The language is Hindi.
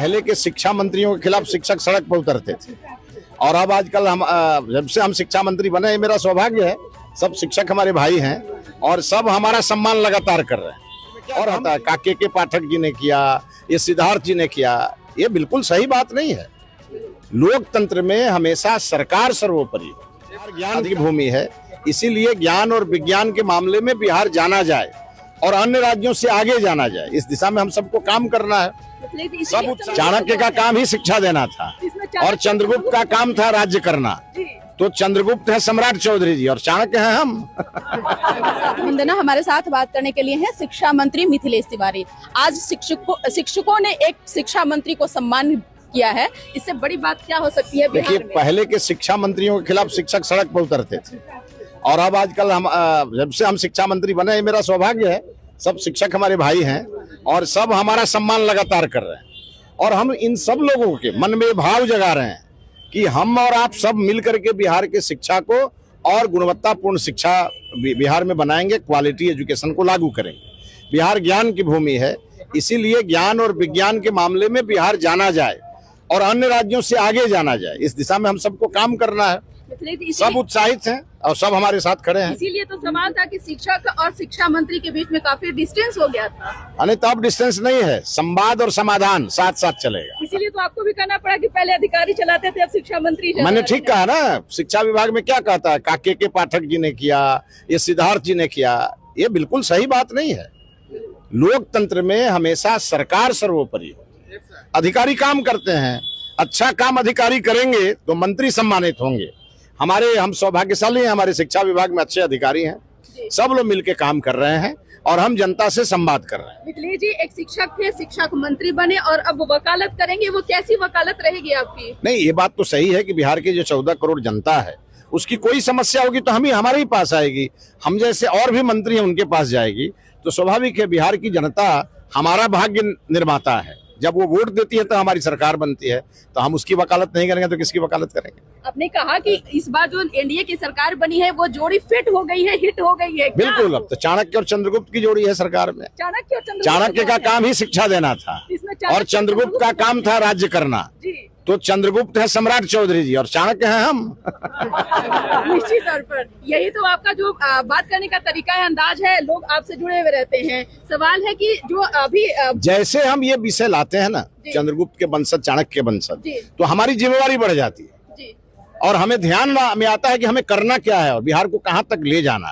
पहले के शिक्षा मंत्रियों के खिलाफ शिक्षक सड़क पर उतरते थे और अब आजकल हम जब से हम शिक्षा मंत्री बने, ये मेरा सौभाग्य है, सब शिक्षक हमारे भाई हैं और सब हमारा सम्मान लगातार कर रहे हैं। और हम काके के पाठक जी ने किया, ये सिद्धार्थ जी ने किया, ये बिल्कुल सही बात नहीं है। लोकतंत्र में हमेशा सरकार सर्वोपरि है। ज्ञान की भूमि है, इसीलिए ज्ञान और विज्ञान के मामले में बिहार जाना जाए और अन्य राज्यों से आगे जाना जाए, इस दिशा में हम सबको काम करना है। सब चाणक्य का काम ही शिक्षा देना था और चंद्रगुप्त का काम था राज्य करना। तो चंद्रगुप्त है सम्राट चौधरी जी और चाणक्य है हम। वंदना हमारे साथ बात करने के लिए हैं शिक्षा मंत्री मिथिलेश तिवारी। आज शिक्षकों ने एक शिक्षा मंत्री को सम्मान किया है, इससे बड़ी बात क्या हो सकती है? देखिए, पहले के शिक्षा मंत्रियों के खिलाफ शिक्षक सड़क पर उतरते थे और अब आजकल हम जब से हम शिक्षा मंत्री बने, ये मेरा सौभाग्य है, सब शिक्षक हमारे भाई हैं और सब हमारा सम्मान लगातार कर रहे हैं। और हम इन सब लोगों के मन में भाव जगा रहे हैं कि हम और आप सब मिलकर के बिहार के शिक्षा को और गुणवत्तापूर्ण शिक्षा बिहार में बनाएंगे, क्वालिटी एजुकेशन को लागू करेंगे। बिहार ज्ञान की भूमि है, इसीलिए ज्ञान और विज्ञान के मामले में बिहार जाना जाए और अन्य राज्यों से आगे जाना जाए, इस दिशा में हम सबको काम करना है। सब उत्साहित हैं और सब हमारे साथ खड़े हैं। इसीलिए तो सवाल था कि शिक्षक और शिक्षा मंत्री के बीच में काफी डिस्टेंस हो गया था। अरे तो अब डिस्टेंस नहीं है, संवाद और समाधान साथ साथ चलेगा। इसीलिए तो आपको भी कहना पड़ा कि पहले अधिकारी चलाते थे, अब शिक्षा मंत्री। मैंने ठीक कहा ना, शिक्षा विभाग में क्या कहता है, काके के पाठक जी ने किया, ये सिद्धार्थ जी ने किया, ये बिल्कुल सही बात नहीं है। लोकतंत्र में हमेशा सरकार सर्वोपरि है। अधिकारी काम करते हैं, अच्छा काम अधिकारी करेंगे तो मंत्री सम्मानित होंगे। हम सौभाग्यशाली हैं, हमारे शिक्षा विभाग में अच्छे अधिकारी हैं, सब लोग मिलकर काम कर रहे हैं और हम जनता से संवाद कर रहे हैं। मिथिलेश जी, एक शिक्षक थे, शिक्षक मंत्री बने और अब वकालत करेंगे, वो कैसी वकालत रहेगी आपकी? नहीं, ये बात तो सही है कि बिहार की जो 14 करोड़ जनता है उसकी कोई समस्या होगी तो हमारे ही पास आएगी। हम जैसे और भी मंत्री हैं उनके पास जाएगी। तो स्वाभाविक है, बिहार की जनता हमारा भाग्य निर्माता है। जब वो वोट देती है तो हमारी सरकार बनती है, तो हम उसकी वकालत नहीं करेंगे तो किसकी वकालत करेंगे? आपने कहा कि इस बार जो एनडीए की सरकार बनी है वो जोड़ी फिट हो गई है, हिट हो गई है। बिल्कुल, अब तो चाणक्य और चंद्रगुप्त की जोड़ी है सरकार में। चाणक्य का काम ही शिक्षा देना था और चंद्रगुप्त का काम था राज्य करना। तो चंद्रगुप्त है सम्राट चौधरी जी और चाणक्य है हम। निश्चित तौर पर यही तो आपका जो बात करने का तरीका है, अंदाज है, लोग आपसे जुड़े हुए रहते हैं। सवाल है कि जो अभी जैसे हम ये विषय लाते हैं ना, चंद्रगुप्त के वंशज, चाणक्य के वंशज, तो हमारी जिम्मेवारी बढ़ जाती है और हमें ध्यान में आता है कि हमें करना क्या है और बिहार को कहाँ तक ले जाना है।